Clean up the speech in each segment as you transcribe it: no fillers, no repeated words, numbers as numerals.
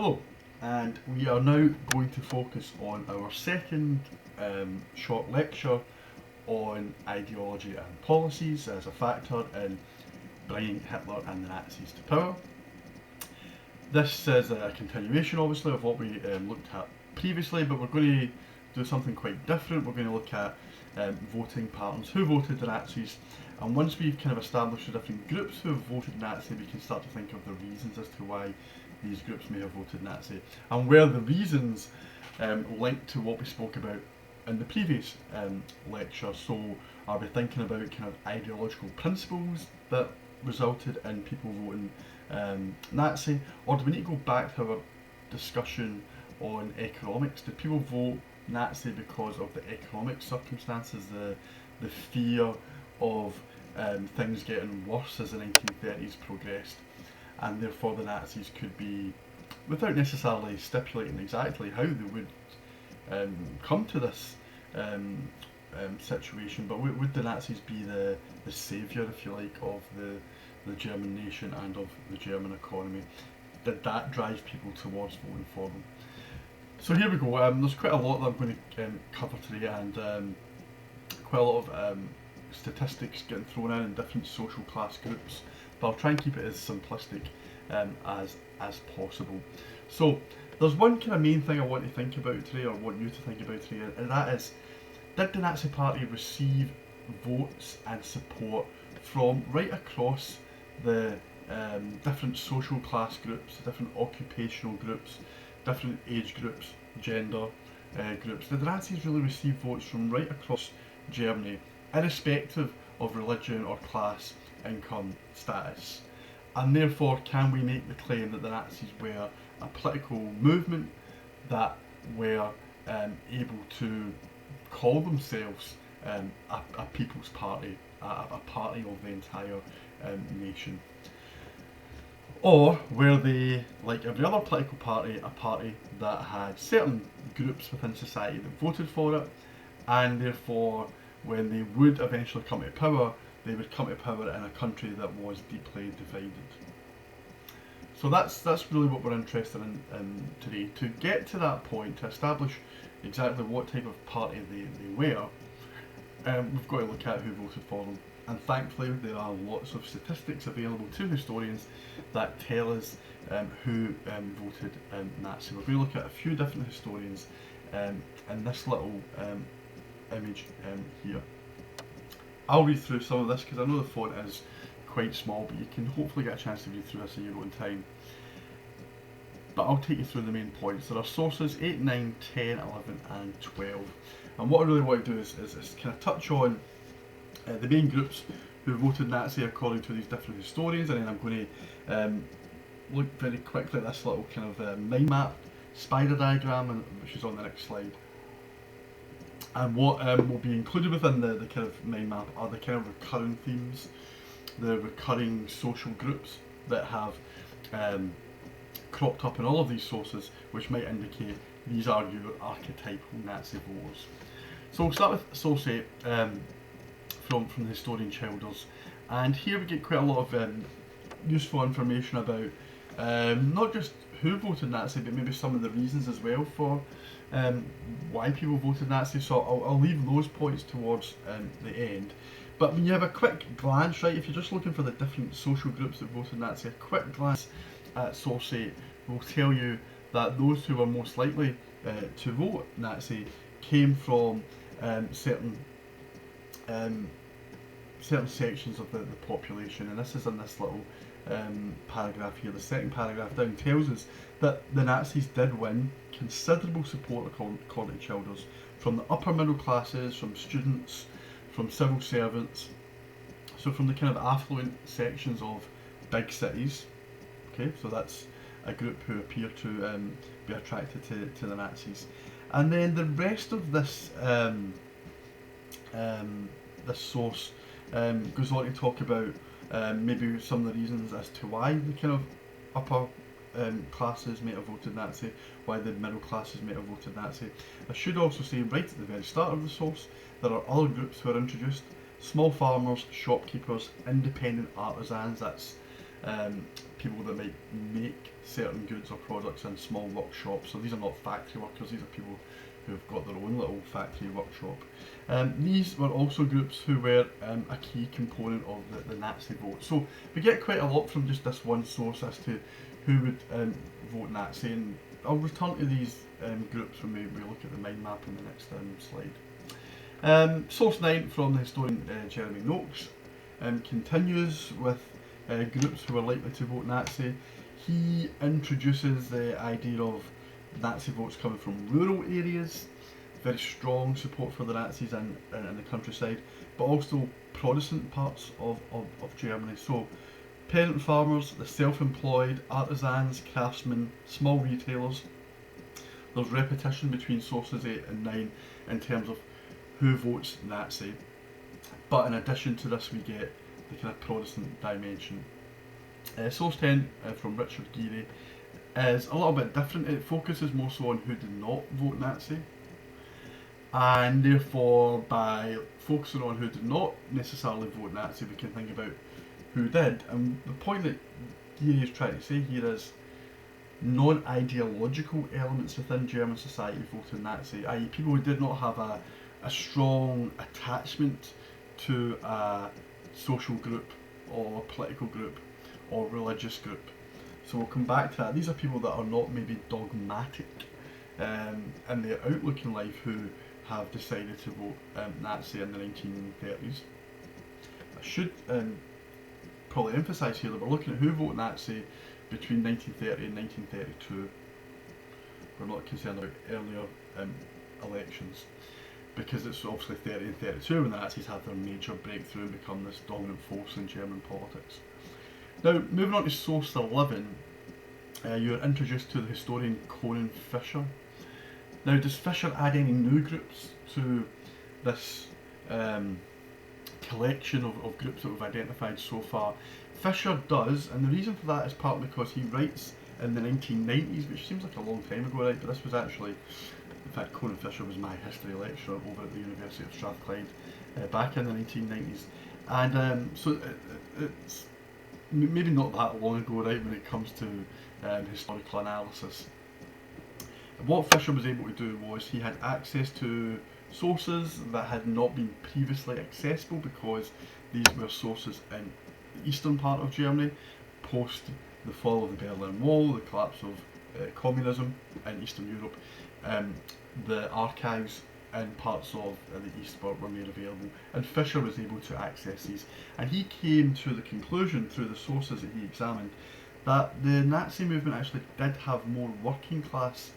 Hello, and we are now going to focus on our second short lecture on ideology and policies as a factor in bringing Hitler and the Nazis to power. This is a continuation, obviously, of what we looked at previously, but we're going to do something quite different. We're going to look at voting patterns, who voted the Nazis, and once we've kind of established the different groups who have voted Nazi, we can start to think of the reasons as to why these groups may have voted Nazi, and where the reasons link to what we spoke about in the previous lecture. So are we thinking about kind of ideological principles that resulted in people voting Nazi, or do we need to go back to our discussion on economics? Did people vote Nazi because of the economic circumstances, the fear of things getting worse as the 1930s progressed, and therefore the Nazis could be, without necessarily stipulating exactly how they would come to this situation, but would the Nazis be the saviour, if you like, of the German nation and of the German economy? Did that drive people towards voting for them? So here we go. There's quite a lot that I'm going to cover today, and quite a lot of statistics getting thrown in different social class groups, but I'll try and keep it as simplistic as possible. So there's one kind of main thing I want to think about today, or want you to think about today, and that is, did the Nazi Party receive votes and support from right across the different social class groups, different occupational groups, different age groups, gender groups? Did the Nazis really receive votes from right across Germany, irrespective of religion or class, income, status? And therefore, can we make the claim that the Nazis were a political movement that were able to call themselves a people's party, a party of the entire nation? Or were they, like every other political party, a party that had certain groups within society that voted for it, and therefore, when they would eventually come to power, they would come to power in a country that was deeply divided? So that's really what we're interested in today. To get to that point, to establish exactly what type of party they were, we've got to look at who voted for them. And thankfully, there are lots of statistics available to historians that tell us who voted Nazi. We're going to look at a few different historians in this little image here. I'll read through some of this because I know the font is quite small, but you can hopefully get a chance to read through this in your own time. But I'll take you through the main points. There are sources 8, 9, 10, 11 and 12. And what I really want to do is kind of touch on the main groups who voted Nazi according to these different historians, and then I'm going to look very quickly at this little kind of mind map spider diagram, which is on the next slide. And what will be included within the kind of mind map are the kind of recurring themes, the recurring social groups that have cropped up in all of these sources, which might indicate these are your archetypal Nazi voters. So we'll start with source 8 from the historian Childers, and here we get quite a lot of useful information about not just who voted Nazi, but maybe some of the reasons as well for why people voted Nazi. So I'll leave those points towards the end. But when you have a quick glance, right, if you're just looking for the different social groups that voted Nazi, a quick glance at source 8 will tell you that those who were most likely to vote Nazi came from certain sections of the population, and this is in this little paragraph here. The second paragraph down tells us that the Nazis did win considerable support, according to Childers, from the upper middle classes, from students, from civil servants, so from the kind of affluent sections of big cities. Okay, so that's a group who appear to be attracted to the Nazis. And then the rest of this this source goes on to talk about maybe some of the reasons as to why the kind of upper classes may have voted Nazi, why the middle classes may have voted Nazi. I should also say right at the very start of the source, there are other groups who are introduced: small farmers, shopkeepers, independent artisans. That's people that might make certain goods or products in small workshops. So these are not factory workers, these are people who've got their own little factory workshop. These were also groups who were a key component of the Nazi vote. So we get quite a lot from just this one source as to who would vote Nazi, and I'll return to these groups when we look at the mind map on the next slide. Source 9 from the historian Jeremy Noakes continues with groups who are likely to vote Nazi. He introduces the idea of Nazi votes coming from rural areas, very strong support for the Nazis in the countryside, but also Protestant parts of Germany. So peasant farmers, the self-employed, artisans, craftsmen, small retailers. There's repetition between sources 8 and 9 in terms of who votes Nazi. But in addition to this, we get the kind of Protestant dimension. Source 10 from Richard Geary is a little bit different. It focuses more so on who did not vote Nazi, and therefore by focusing on who did not necessarily vote Nazi, we can think about who did. And the point that Geary is trying to say here is non-ideological elements within German society voted Nazi, i.e. people who did not have a strong attachment to a social group or political group or religious group. So we'll come back to that. These are people that are not maybe dogmatic in their outlook in life who have decided to vote Nazi in the 1930s. I should probably emphasise here that we're looking at who voted Nazi between 1930 and 1932. We're not concerned about earlier elections, because it's obviously 30 and 32 when the Nazis had their major breakthrough and become this dominant force in German politics. Now, moving on to source 11, you're introduced to the historian Conan Fisher. Now, does Fisher add any new groups to this collection of groups that we've identified so far? Fisher does, and the reason for that is partly because he writes in the 1990s, which seems like a long time ago, right? But this was actually, in fact, Conan Fisher was my history lecturer over at the University of Strathclyde back in the 1990s. And so it's maybe not that long ago, right, when it comes to historical analysis. What Fisher was able to do was he had access to sources that had not been previously accessible, because these were sources in the eastern part of Germany, post the fall of the Berlin Wall, the collapse of communism in Eastern Europe. The archives in parts of the East were made available, and Fisher was able to access these. And he came to the conclusion, through the sources that he examined, that the Nazi movement actually did have more working class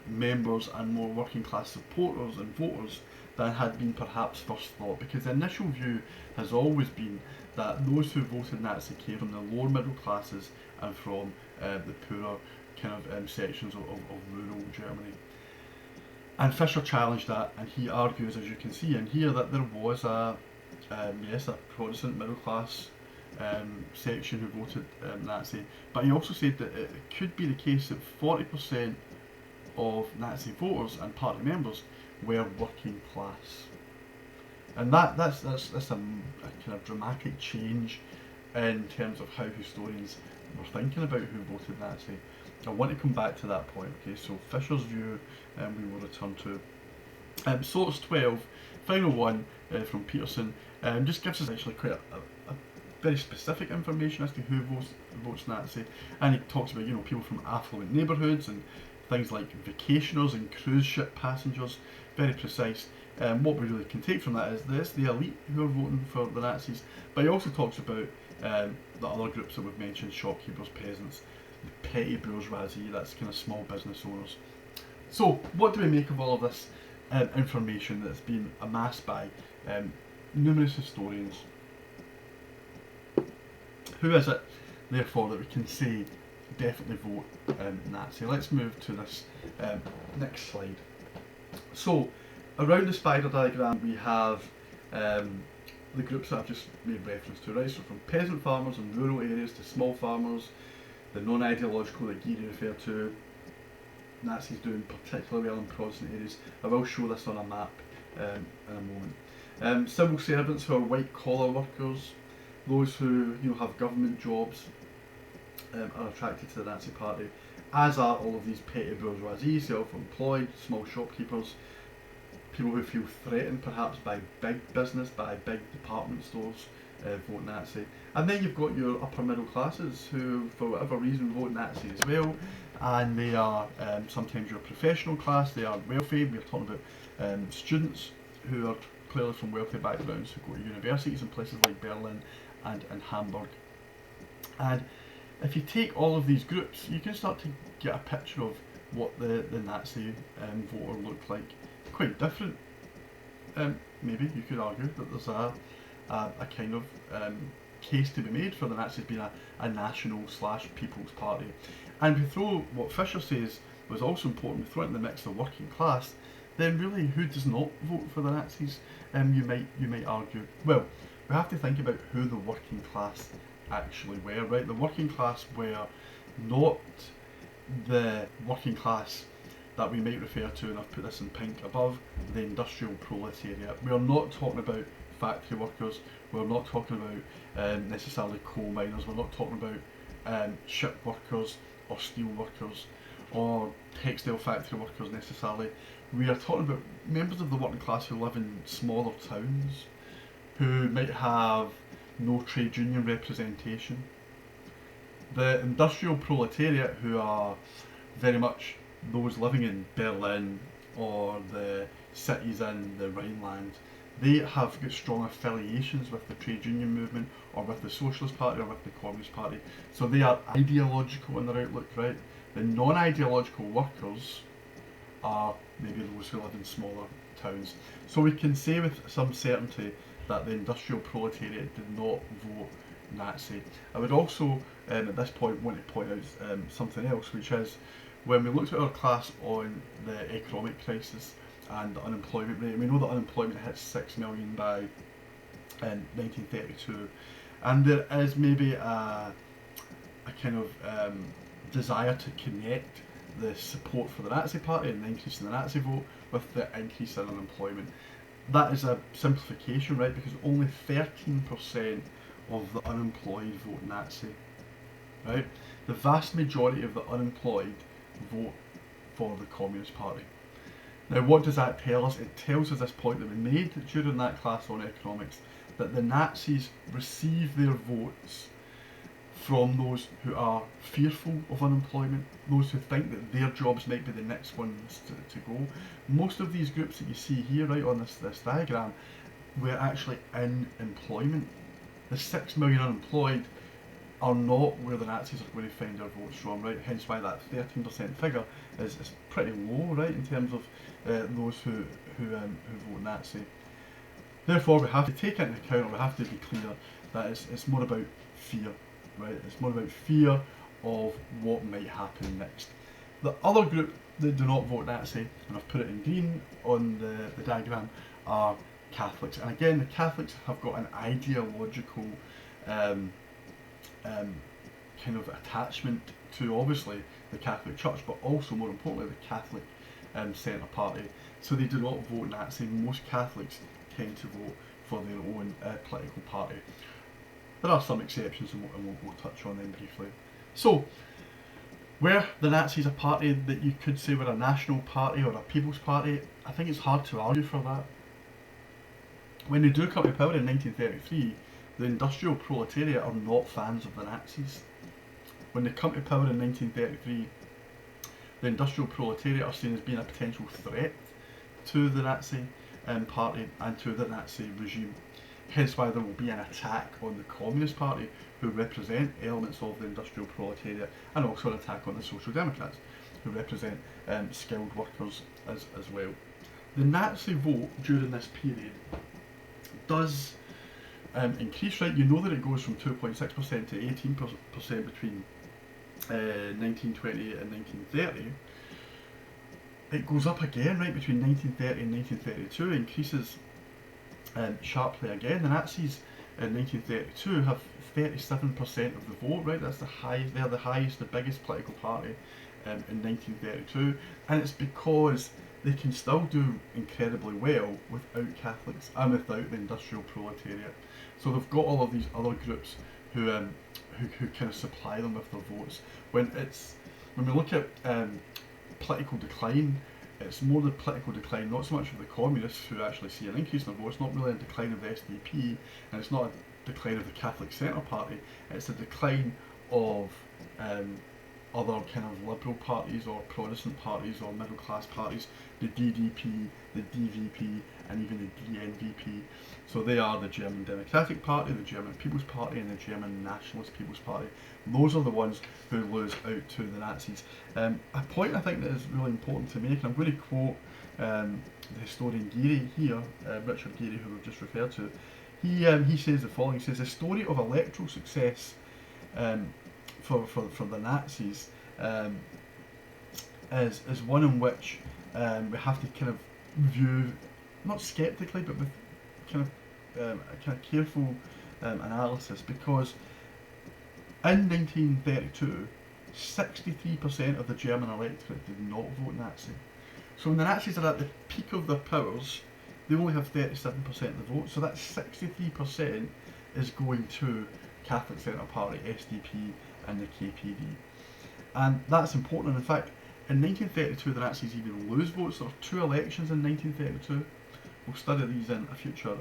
members and more working class supporters and voters than had been perhaps first thought, because the initial view has always been that those who voted Nazi came from the lower middle classes and from the poorer kind of sections of rural Germany. And Fisher challenged that, and he argues, as you can see in here, that there was a Protestant middle class section who voted Nazi, but he also said that it could be the case that 40% of Nazi voters and party members were working class. And that's a kind of dramatic change in terms of how historians were thinking about who voted Nazi. I want to come back to that point. Okay, so Fisher's view, we will return to. Source 12, final one from Peterson, just gives us actually quite a very specific information as to who votes Nazi, and he talks about people from affluent neighbourhoods and things like vacationers and cruise ship passengers. Very precise. What we really can take from that is this: the elite who are voting for the Nazis. But he also talks about the other groups that we've mentioned: shopkeepers, peasants, the petty bourgeoisie, that's kind of small business owners. So what do we make of all of this information that's been amassed by numerous historians? Who is it, therefore, that we can say definitely vote Nazi? Let's move to this next slide. So around the spider diagram we have the groups that I've just made reference to, right? So from peasant farmers in rural areas to small farmers, the non-ideological that Geary referred to, Nazis doing particularly well in Protestant areas. I will show this on a map in a moment. Civil servants who are white collar workers, those who have government jobs are attracted to the Nazi Party, as are all of these petty bourgeoisie, self-employed, small shopkeepers, people who feel threatened perhaps by big business, by big department stores, vote Nazi. And then you've got your upper middle classes who, for whatever reason, vote Nazi as well. And they are sometimes your professional class, they are wealthy. We're talking about students who are clearly from wealthy backgrounds who go to universities in places like Berlin and Hamburg. And if you take all of these groups, you can start to get a picture of what the Nazi voter looked like. Quite different. Maybe you could argue that there's a kind of case to be made for the Nazis being a national / people's party. And we throw what Fisher says was also important, we throw it in the mix of working class, then really who does not vote for the Nazis? You might argue. Well, we have to think about who the working class actually were, right? The working class were not the working class that we might refer to, and I've put this in pink above, the industrial proletariat. We are not talking about factory workers, we're not talking about necessarily coal miners, we're not talking about ship workers or steel workers or textile factory workers necessarily. We are talking about members of the working class who live in smaller towns, who might have no trade union representation. The industrial proletariat, who are very much those living in Berlin or the cities in the Rhineland, they have got strong affiliations with the trade union movement or with the Socialist Party or with the Communist Party. So they are ideological in their outlook, right? The non-ideological workers are maybe those who live in smaller towns. So we can say with some certainty that the industrial proletariat did not vote Nazi. I would also at this point want to point out something else, which is when we looked at our class on the economic crisis and the unemployment rate, we know that unemployment hit 6 million by 1932, and there is maybe a kind of desire to connect the support for the Nazi Party and the increase in the Nazi vote with the increase in unemployment. That is a simplification, right? Because only 13% of the unemployed vote Nazi, right? The vast majority of the unemployed vote for the Communist Party. Now, what does that tell us? It tells us this point that we made during that class on economics, that the Nazis receive their votes from those who are fearful of unemployment, those who think that their jobs might be the next ones to go. Most of these groups that you see here, right, on this diagram, were actually in employment. The 6 million unemployed are not where the Nazis are going to find their votes from, right? Hence why that 13% figure is pretty low, right, in terms of those who vote Nazi. Therefore, we have to take into account, or we have to be clear, that it's more about fear, right? It's more about fear of what might happen next. The other group that do not vote Nazi, and I've put it in green on the diagram, are Catholics. And again, the Catholics have got an ideological kind of attachment to, obviously, the Catholic Church, but also, more importantly, the Catholic Centre Party. So they do not vote Nazi. Most Catholics tend to vote for their own political party. There are some exceptions, and we'll touch on them briefly. So, were the Nazis a party that you could say were a national party or a people's party? I think it's hard to argue for that. When they do come to power in 1933, the industrial proletariat are not fans of the Nazis. When they come to power in 1933, the industrial proletariat are seen as being a potential threat to the Nazi party and to the Nazi regime. Hence why there will be an attack on the Communist Party, who represent elements of the industrial proletariat, and also an attack on the Social Democrats, who represent skilled workers as well. The Nazi vote during this period does increase, right? You know that it goes from 2.6% to 18% between 1920 and 1930. It goes up again, right, between 1930 and 1932, increases sharply again. The Nazis in 1932 have 37% of the vote, right? That's the highest. They're the highest, the biggest political party in 1932, and it's because they can still do incredibly well without Catholics and without the industrial proletariat. So they've got all of these other groups who kind of supply them with their votes. When we look at political decline, it's more the political decline, not so much of the communists who actually see an increase in their votes, not really a decline of the SDP, and it's not a decline of the Catholic Centre Party, it's a decline of other kind of liberal parties or Protestant parties or middle class parties, the DDP, the DVP, and even the DNVP. So they are the German Democratic Party, the German People's Party, and the German Nationalist People's Party. Those are the ones who lose out to the Nazis. A point I think that is really important to make, and I'm going to quote the historian Geary here, Richard Geary, who we've just referred to. He says the following: he says, the story of electoral success for the Nazis is one in which we have to kind of view, not sceptically, but with kind of careful analysis, because in 1932, 63% of the German electorate did not vote Nazi. So when the Nazis are at the peak of their powers, they only have 37% of the vote. So that 63% is going to Catholic Centre Party, SDP, and the KPD. And that's important. And in fact, in 1932, the Nazis even lose votes. There were 2 elections in 1932. We'll study these in a future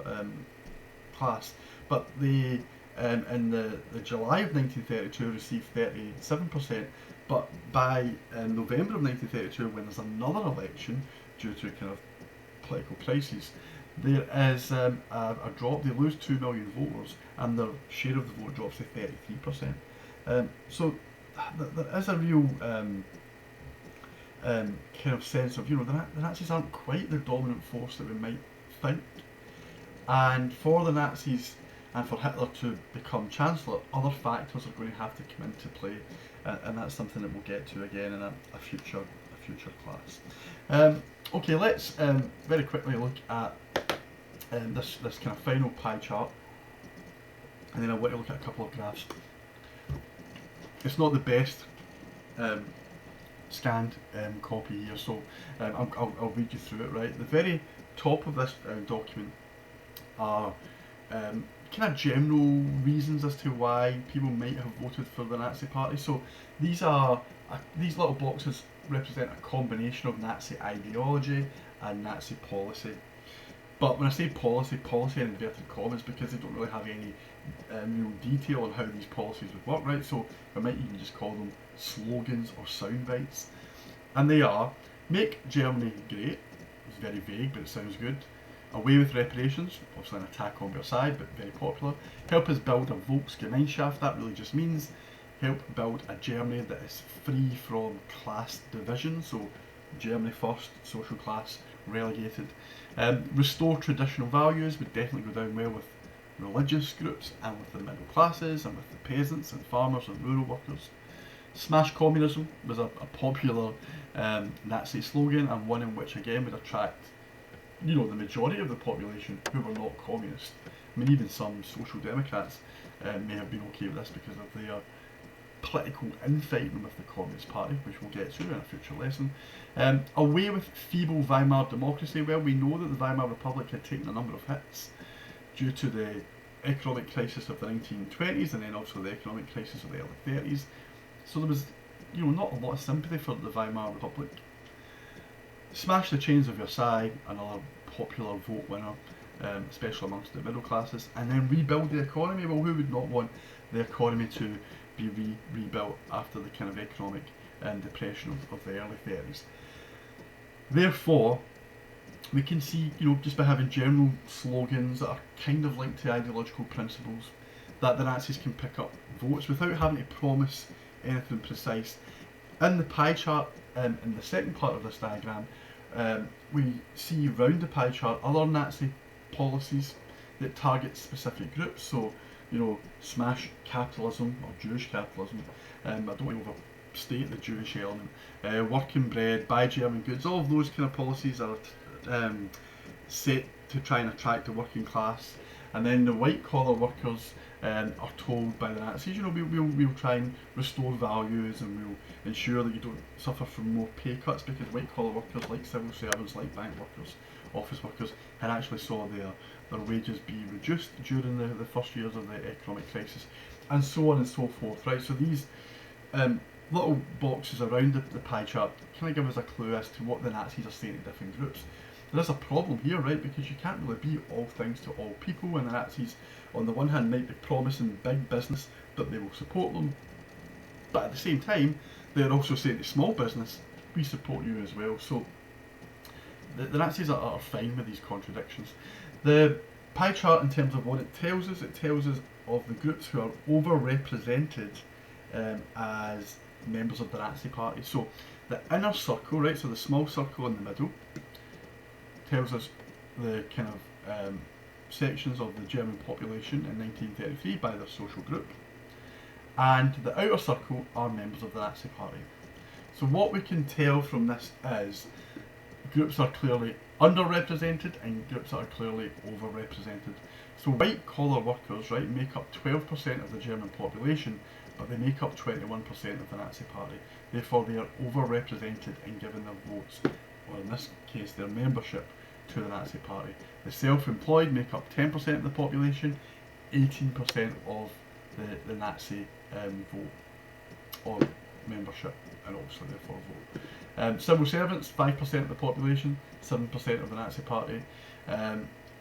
class. But they, in the July of 1932, received 37%. But by November of 1932, when there's another election due to kind of political crises, there is a drop. They lose 2 million voters, and their share of the vote drops to 33%. So there is a real kind of sense of, the Nazis aren't quite the dominant force that we might think. And for the Nazis and for Hitler to become Chancellor, other factors are going to have to come into play, and that's something that we'll get to again in a future class. Okay, let's very quickly look at this kind of final pie chart, and then I want to look at a couple of graphs. It's not the best scanned copy here, so I'll read you through it. Right, the very top of this document are kind of general reasons as to why people might have voted for the Nazi Party. So these little boxes represent a combination of Nazi ideology and Nazi policy. But when I say policy in inverted commas, because they don't really have any real detail on how these policies would work, right? So I might even just call them slogans or sound bites. And they are: make Germany great. It's very vague, but it sounds good. Away with reparations, obviously an attack on Versailles, but very popular. Help us build a Volksgemeinschaft. That really just means help build a Germany that is free from class division. So Germany first, social class relegated. Restore traditional values would definitely go down well with religious groups and with the middle classes and with the peasants and farmers and rural workers. Smash communism was a popular Nazi slogan, and one in which again would attract the majority of the population who were not communist. I mean, even some social democrats may have been okay with this because of their political infighting with the Communist Party, which we'll get to in a future lesson. Away with feeble Weimar democracy. Well, we know that the Weimar Republic had taken a number of hits due to the economic crisis of the 1920s and then also the economic crisis of the early 30s. So there was, not a lot of sympathy for the Weimar Republic. Smash the chains of Versailles, another popular vote winner, especially amongst the middle classes, and then rebuild the economy. Well, who would not want the economy to be rebuilt after the kind of economic depression of the early 30s? Therefore, we can see, just by having general slogans that are kind of linked to ideological principles, that the Nazis can pick up votes without having to promise anything precise. In the pie chart, in the second part of this diagram, we see round the pie chart other Nazi policies that target specific groups. So, smash capitalism or Jewish capitalism. I don't want to overstate the Jewish element. Working bread, buy German goods. All of those kind of policies are set to try and attract the working class. And then the white collar workers are told by the Nazis, you know, we'll try and restore values, and we'll ensure that you don't suffer from more pay cuts, because white collar workers like civil servants, like bank workers, office workers, had actually saw their wages be reduced during the first years of the economic crisis, and so on and so forth, right? So these little boxes around the pie chart kind of give us a clue as to what the Nazis are saying to different groups. There is a problem here, right, because you can't really be all things to all people, and the Nazis, on the one hand, might be promising big business that they will support them, but at the same time, they're also saying to small business, we support you as well. So the Nazis are fine with these contradictions. The pie chart, in terms of what it tells us of the groups who are overrepresented as members of the Nazi Party. So the inner circle, right, so the small circle in the middle, tells us the kind of sections of the German population in 1933 by their social group, and the outer circle are members of the Nazi Party. So what we can tell from this is groups are clearly underrepresented and groups are clearly overrepresented. So white collar workers, right, make up 12% of the German population, but they make up 21% of the Nazi Party. Therefore they are overrepresented in giving their votes, or in this case their membership, to the Nazi Party. The self-employed make up 10% of the population, 18% of the Nazi vote, or membership, and also therefore vote. Civil servants, 5% of the population, 7% of the Nazi Party.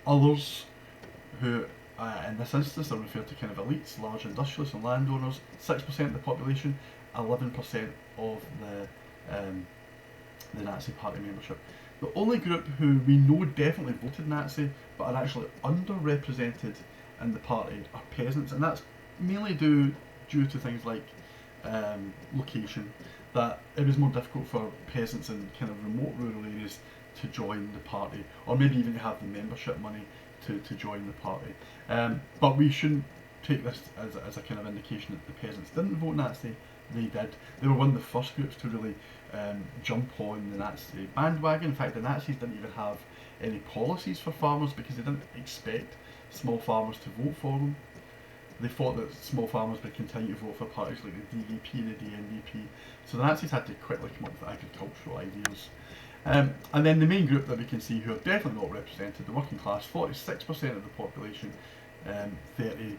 Others, who in this instance are referred to kind of elites, large industrialists and landowners, 6% of the population, 11% of the Nazi Party membership. The only group who we know definitely voted Nazi but are actually underrepresented in the party are peasants, and that's mainly due to things like location, that it was more difficult for peasants in kind of remote rural areas to join the party, or maybe even to have the membership money to join the party. But we shouldn't take this as a kind of indication that the peasants didn't vote Nazi. They did. They were one of the first groups to really jump on the Nazi bandwagon. In fact, the Nazis didn't even have any policies for farmers because they didn't expect small farmers to vote for them. They thought that small farmers would continue to vote for parties like the DVP, the DNVP. So the Nazis had to quickly come up with agricultural ideas. And then the main group that we can see who are definitely not represented, the working class, 46% of the population, 31%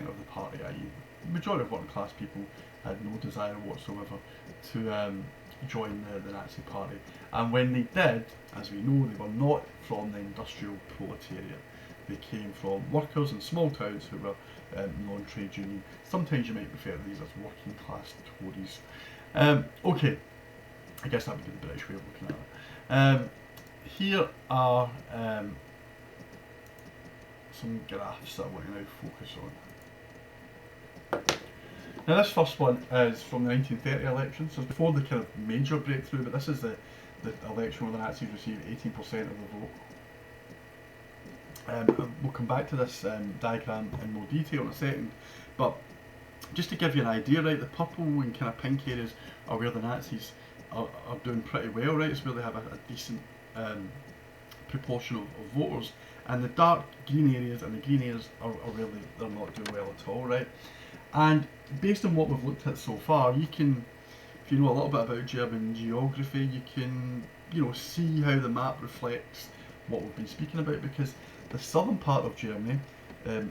of the party, i.e. the majority of working class people had no desire whatsoever to join the Nazi Party. And when they did, as we know, they were not from the industrial proletariat. They came from workers in small towns who were non-trade union. Sometimes you might refer to these as working class Tories. Okay, I guess that would be the British way of looking at it. Here are some graphs that I want to now focus on. Now this first one is from the 1930 election, so it's before the kind of major breakthrough, but this is the election where the Nazis received 18% of the vote. We'll come back to this diagram in more detail in a second, but just to give you an idea, right, the purple and kind of pink areas are where the Nazis are doing pretty well, right? It's where they have a decent proportion of voters, and the dark green areas and the green areas are where they're not doing well at all, right? And based on what we've looked at so far, you can, if you know a little bit about German geography, you can, you know, see how the map reflects what we've been speaking about, because the southern part of Germany,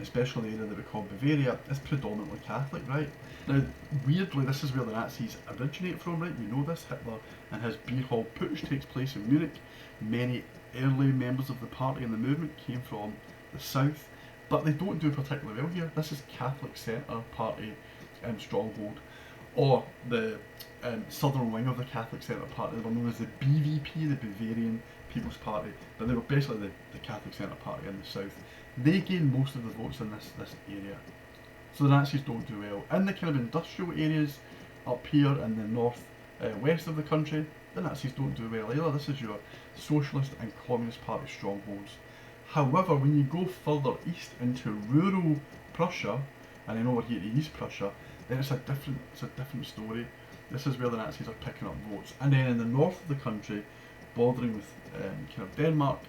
especially the area that we call Bavaria, is predominantly Catholic, right? Now, weirdly, this is where the Nazis originate from, right? We know this. Hitler and his beer hall putsch takes place in Munich. Many early members of the party and the movement came from the south, but they don't do particularly well here. This is Catholic Centre Party stronghold, or the southern wing of the Catholic Centre Party. They were known as the BVP, the Bavarian People's Party, but they were basically the Catholic Centre Party in the south. They gain most of the votes in this area. So the Nazis don't do well. In the kind of industrial areas up here in the north west of the country, the Nazis don't do well either. This is your Socialist and Communist Party strongholds. However, when you go further east into rural Prussia, and then over here to East Prussia, then it's a different story. This is where the Nazis are picking up votes. And then in the north of the country, bordering with kind of Denmark,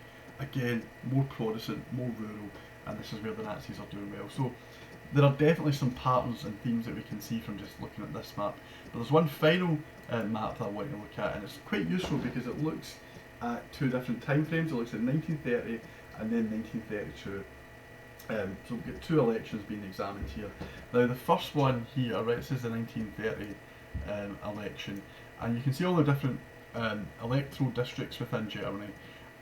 again, more Protestant, more rural, and this is where the Nazis are doing well. So there are definitely some patterns and themes that we can see from just looking at this map. But there's one final map that I want to look at, and it's quite useful because it looks at two different time frames. It looks at 1930 and then 1932. So we've got two elections being examined here. Now the first one here, right, this is the 1930 election, and you can see all the different electoral districts within Germany,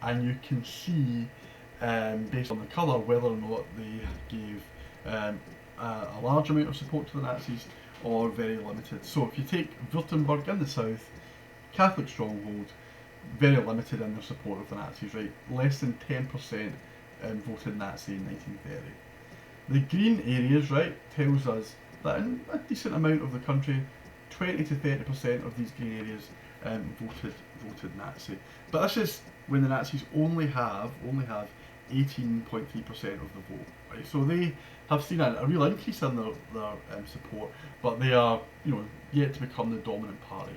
and you can see based on the colour whether or not they gave a large amount of support to the Nazis or very limited. So if you take Württemberg in the south, Catholic stronghold, very limited in their support of the Nazis, right? Less than 10% voted Nazi in 1930. The green areas, right, tells us that in a decent amount of the country, 20 to 30% of these green areas voted Nazi. But this is when the Nazis only have 18.3% of the vote. Right? So they have seen a real increase in their support, but they are, yet to become the dominant party.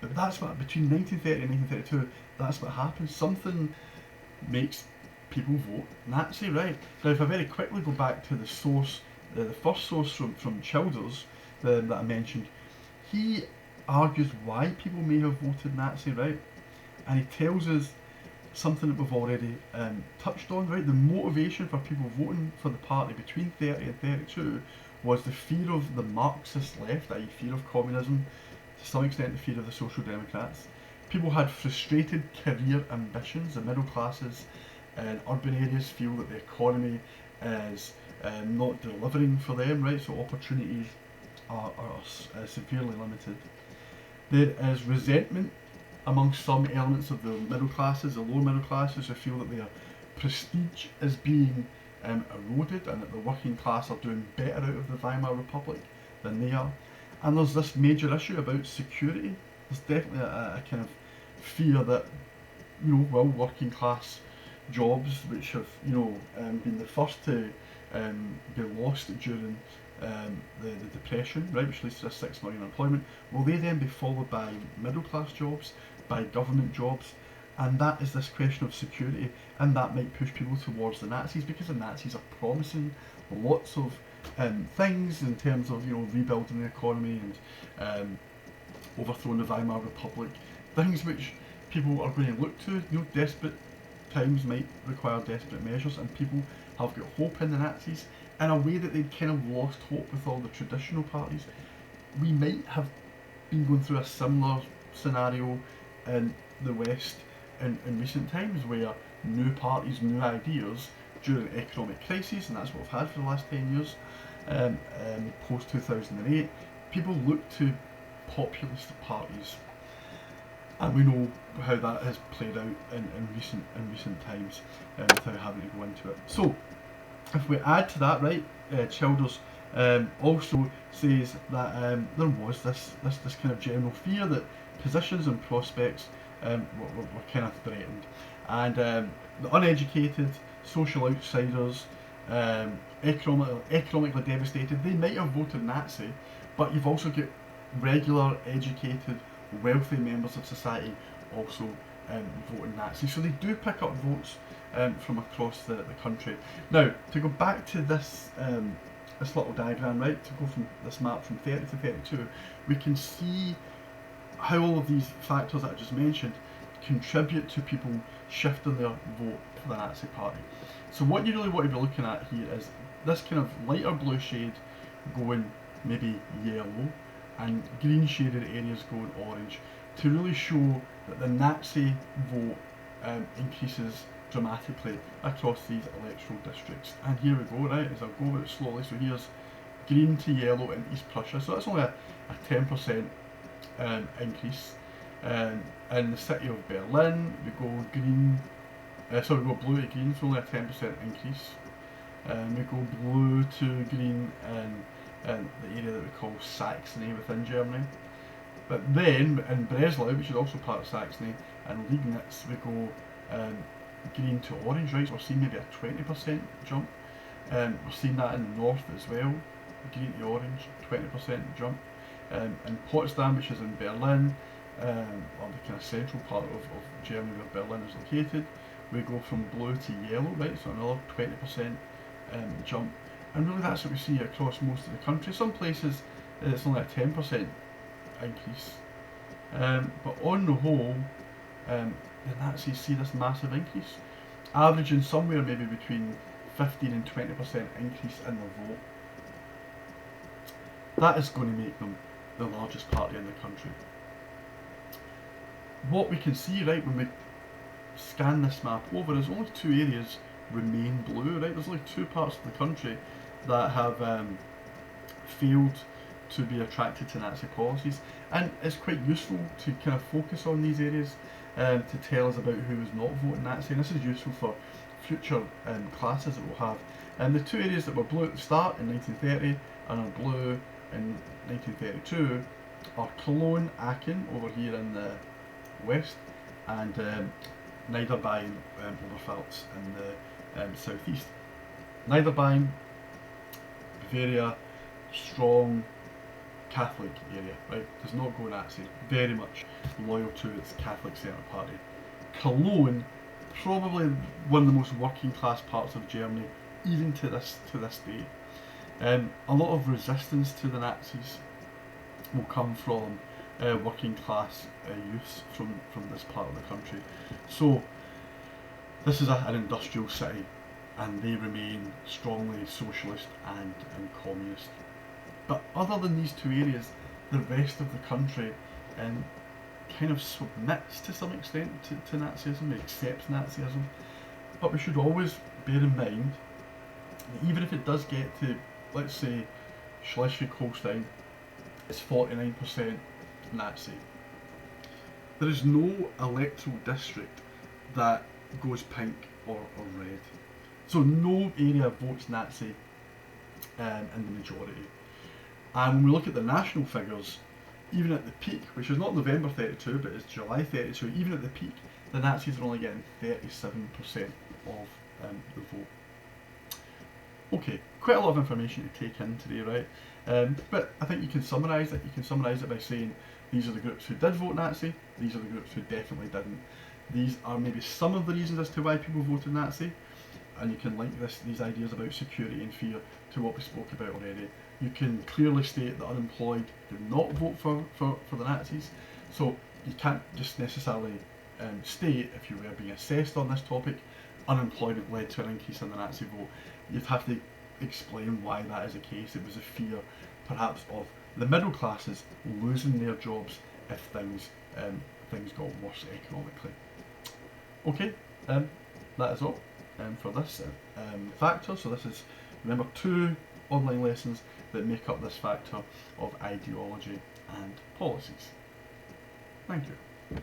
But that's what, between 1930 and 1932, that's what happens. Something makes people vote Nazi, right? Now, if I very quickly go back to the source, the first source from Childers that I mentioned, he argues why people may have voted Nazi, right? And he tells us something that we've already touched on, right? The motivation for people voting for the party between 30 and 32 was the fear of the Marxist left, i.e. fear of communism, to some extent the fear of the Social Democrats. People had frustrated career ambitions. The middle classes in urban areas feel that the economy is not delivering for them, right? So opportunities are severely limited. There is resentment amongst some elements of the middle classes, the lower middle classes, who feel that their prestige is being eroded and that the working class are doing better out of the Weimar Republic than they are. And there's this major issue about security. There's definitely a kind of fear that, working class jobs, which have, been the first to be lost during the Depression, right, which leads to a 6 million unemployment, will they then be followed by middle class jobs, by government jobs? And that is this question of security, and that might push people towards the Nazis, because the Nazis are promising lots of things in terms of rebuilding the economy and overthrowing the Weimar Republic, things which people are going to look to. Desperate times might require desperate measures, and people have got hope in the Nazis in a way that they'd kind of lost hope with all the traditional parties. We might have been going through a similar scenario in the West in recent times, where new parties, new ideas during economic crises, and that's what we've had for the last 10 years, post 2008, people look to populist parties, and we know how that has played out in recent times, without having to go into it. So if we add to that, right, Childers also says that there was this kind of general fear that positions and prospects were kind of threatened, and the uneducated, social outsiders, economically devastated, they might have voted Nazi, but you've also got regular, educated, wealthy members of society also voting Nazi. So they do pick up votes from across the country. Now, to go back to this this little diagram, right, to go from this map from 30 to 32, we can see how all of these factors that I just mentioned contribute to people shifting their vote for the Nazi party. So what you really want to be looking at here is this kind of lighter blue shade going maybe yellow, and green shaded areas going orange, to really show that the Nazi vote increases dramatically across these electoral districts. And here we go, right, as I'll go over it slowly. So here's green to yellow in East Prussia, so that's only a 10% increase. In the city of Berlin, we go green, we go blue to green, so only a 10% increase. We go blue to green in the area that we call Saxony within Germany. But then in Breslau, which is also part of Saxony, and Liegnitz, we go green to orange, right? So we're seeing maybe a 20% jump. We're seeing that in the north as well, green to orange, 20% jump. In Potsdam, which is in Berlin, or the kind of central part of Germany where Berlin is located, we go from blue to yellow, right? So another 20% jump. And really that's what we see across most of the country. Some places it's only a 10% increase. But on the whole, the Nazis see this massive increase, averaging somewhere maybe between 15 and 20% increase in the vote. That is going to make them the largest party in the country. What we can see, right, when we scan this map over, is only two areas remain blue, right? There's only two parts of the country that have failed to be attracted to Nazi policies, and it's quite useful to kind of focus on these areas to tell us about who is not voting Nazi, and this is useful for future classes that we'll have. And the two areas that were blue at the start in 1930 and are blue in 1932 are Cologne, Aachen over here in the west, and Niederbayern, Oberpfalz in the southeast. Niederbayern, Bavaria, strong Catholic area, right? Does not go Nazi, very much loyal to its Catholic centre party. Cologne, probably one of the most working class parts of Germany, even to this day. A lot of resistance to the Nazis will come from working class youths from this part of the country. So this is an industrial city, and they remain strongly socialist and communist. But other than these two areas, the rest of the country kind of submits to some extent to Nazism, accepts Nazism. But we should always bear in mind that even if it does get to, let's say, Schleswig-Holstein, it's 49% Nazi. There is no electoral district that goes pink or red. So no area votes Nazi in the majority. And when we look at the national figures, even at the peak, which is not November 32 but it's July 32, even at the peak, the Nazis are only getting 37% of the vote. Okay, quite a lot of information to take in today, right? But I think you can summarise it. You can summarise it by saying these are the groups who did vote Nazi, these are the groups who definitely didn't. These are maybe some of the reasons as to why people voted Nazi, and you can link these ideas about security and fear to what we spoke about already. You can clearly state that unemployed did not vote for the Nazis, so you can't just necessarily state, if you were being assessed on this topic, unemployment led to an increase in the Nazi vote. You'd have to explain why that is the case. It was a fear, perhaps, of the middle classes losing their jobs if things got worse economically. Okay, that is all for this factor. So this is, remember, 2 online lessons that make up this factor of ideology and policies. Thank you.